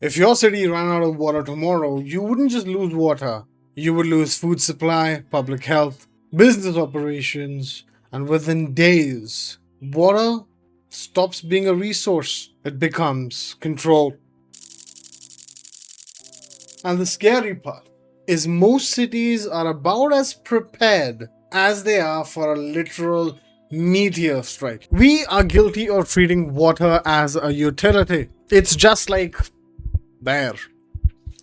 If your city ran out of water tomorrow, you wouldn't just lose water, you would lose food supply, public health, business operations, and within days, water stops being a resource. It becomes control. And the scary part is most cities are about as prepared as they are for a literal meteor strike. We are guilty of treating water as a utility. It's just like there.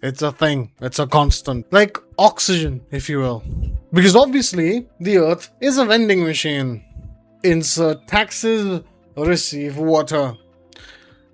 It's a thing. It's a constant. Like oxygen, if you will. Because obviously, the earth is a vending machine. Insert taxes, receive water.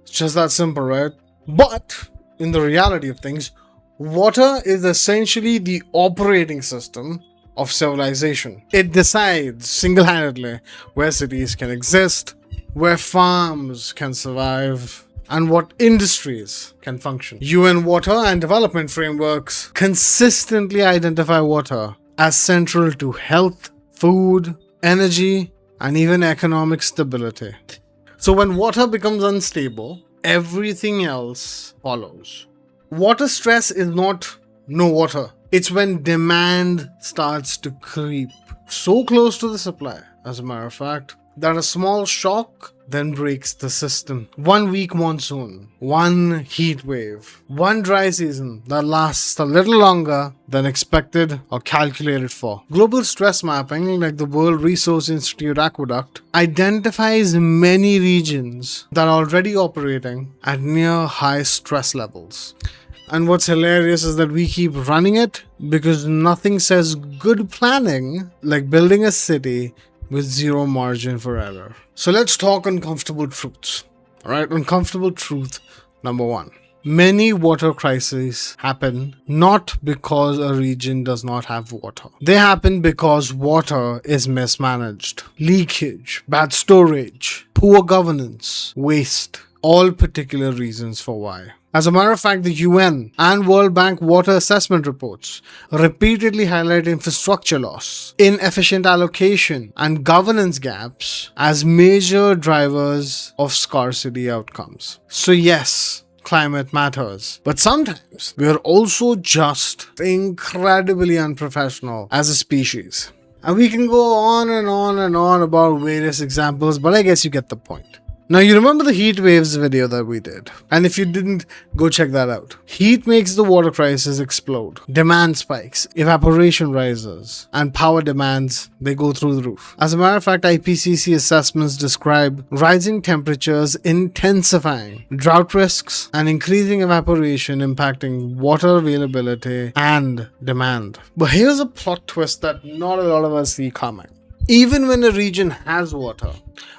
It's just that simple, right? But in the reality of things, water is essentially the operating system of civilization. It decides single-handedly where cities can exist, where farms can survive, and what industries can function. UN water and development frameworks consistently identify water as central to health, food, energy, and even economic stability. So when water becomes unstable, everything else follows. Water stress is not no water. It's when demand starts to creep so close to the supply, as a matter of fact, that a small shock then breaks the system. 1 week monsoon, one heat wave, one dry season that lasts a little longer than expected or calculated for. Global stress mapping, like the World Resource Institute Aqueduct, identifies many regions that are already operating at near high stress levels. And what's hilarious is that we keep running it because nothing says good planning like building a city with zero margin for error. So let's talk uncomfortable truths. Alright, uncomfortable truth number 1. Many water crises happen not because a region does not have water. They happen because water is mismanaged. Leakage, bad storage, poor governance, waste. All particular reasons for why. As a matter of fact, the UN and World Bank water assessment reports repeatedly highlight infrastructure loss, inefficient allocation, and governance gaps as major drivers of scarcity outcomes. So yes, climate matters, but sometimes we are also just incredibly unprofessional as a species. And we can go on and on and on about various examples, but I guess you get the point. Now, you remember the Heatwaves video that we did, and if you didn't, go check that out. Heat makes the water crisis explode. Demand spikes, evaporation rises, and power demands, they go through the roof. As a matter of fact, IPCC assessments describe rising temperatures intensifying drought risks and increasing evaporation impacting water availability and demand. But here's a plot twist that not a lot of us see coming. Even when a region has water,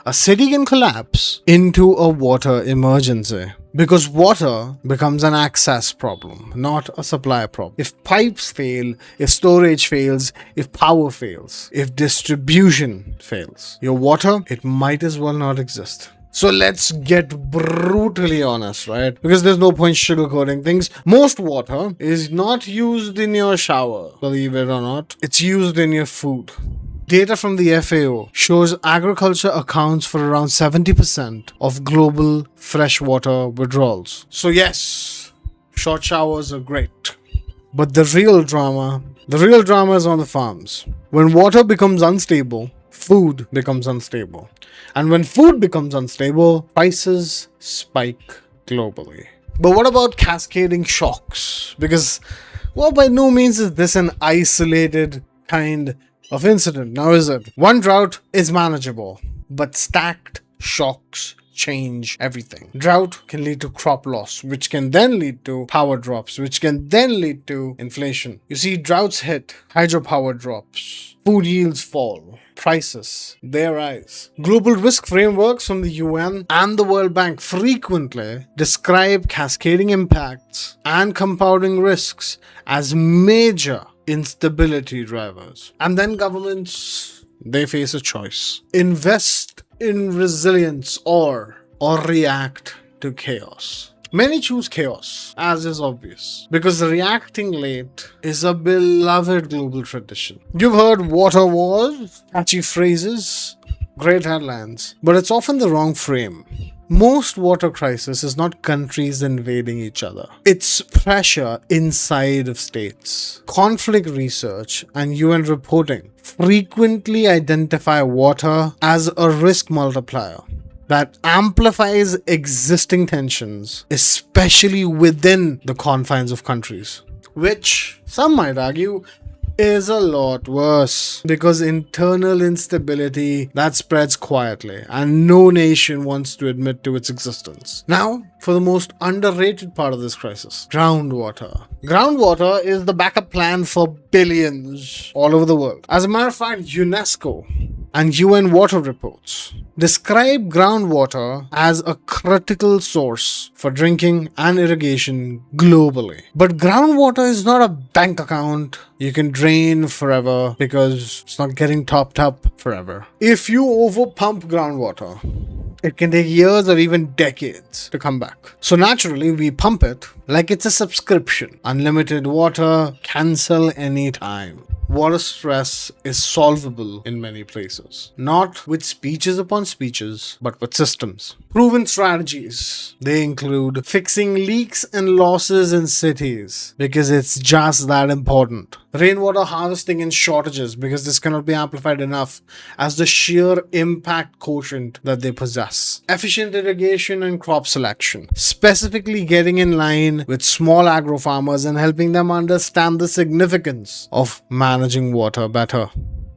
a city can collapse into a water emergency because water becomes an access problem, not a supply problem. If pipes fail, if storage fails, if power fails, if distribution fails, your water, it might as well not exist. So let's get brutally honest, right? Because there's no point sugarcoating things. Most water is not used in your shower, believe it or not. It's used in your food. Data from the FAO shows agriculture accounts for around 70% of global freshwater withdrawals. So yes, short showers are great. But the real drama is on the farms. When water becomes unstable, food becomes unstable. And when food becomes unstable, prices spike globally. But what about cascading shocks? Because, well, by no means is this an isolated kind of incident. Now is it? One drought is manageable, but stacked shocks change everything. Drought can lead to crop loss, which can then lead to power drops, which can then lead to inflation. You see, droughts hit, hydropower drops, food yields fall, prices, they rise. Global risk frameworks from the UN and the World Bank frequently describe cascading impacts and compounding risks as major instability drivers. And then governments, they face a choice. Invest in resilience or react to chaos. Many choose chaos, as is obvious, because reacting late is a beloved global tradition. You've heard water wars, catchy phrases, great headlines, but it's often the wrong frame. Most water crisis is not countries invading each other. It's pressure inside of states. Conflict research and UN reporting frequently identify water as a risk multiplier that amplifies existing tensions, especially within the confines of countries, which some might argue is a lot worse because internal instability that spreads quietly and no nation wants to admit to its existence. Now, for the most underrated part of this crisis, groundwater. Groundwater is the backup plan for billions all over the world. As a matter of fact, UNESCO and UN water reports describe groundwater as a critical source for drinking and irrigation globally. But groundwater is not a bank account you can drain forever because it's not getting topped up forever. If you overpump groundwater, it can take years or even decades to come back. So naturally, we pump it like it's a subscription. Unlimited water, cancel anytime. Water stress is solvable in many places. Not with speeches upon speeches, but with systems. Proven strategies. They include fixing leaks and losses in cities, because it's just that important. Rainwater harvesting in shortages, because this cannot be amplified enough as the sheer impact quotient that they possess. Efficient irrigation and crop selection. Specifically getting in line with small agro farmers and helping them understand the significance of managing water better.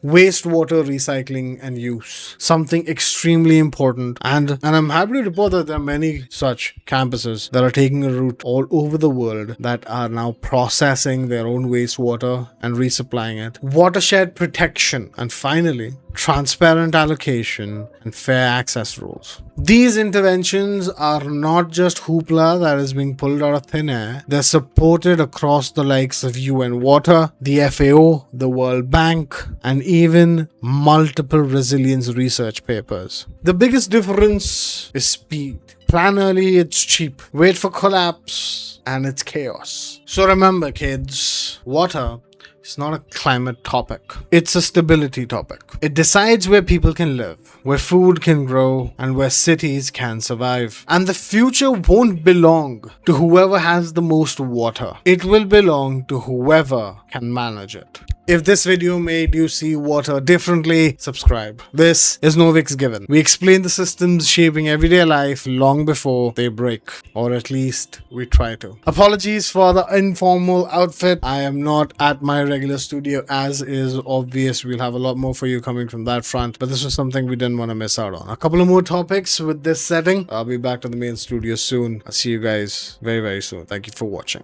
Wastewater recycling and use, something extremely important, and I'm happy to report that there are many such campuses that are taking a route all over the world that are now processing their own wastewater and resupplying it. Watershed protection, and finally, transparent allocation and fair access rules. These interventions are not just hoopla that is being pulled out of thin air. They're supported across the likes of UN Water, the FAO, the World Bank, and even multiple resilience research papers. The biggest difference is speed. Plan early, it's cheap. Wait for collapse, and it's chaos. So remember, kids, water is not a climate topic. It's a stability topic. It decides where people can live, where food can grow, and where cities can survive. And the future won't belong to whoever has the most water. It will belong to whoever can manage it. If this video made you see water differently, subscribe. This is Noviksgiven. We explain the systems shaping everyday life long before they break, or at least we try to. Apologies for the informal outfit. I am not at my regular studio, as is obvious. We'll have a lot more for you coming from that front, but this was something we didn't want to miss out on. A couple of more topics with this setting. I'll be back to the main studio soon. I'll see you guys very, very soon. Thank you for watching.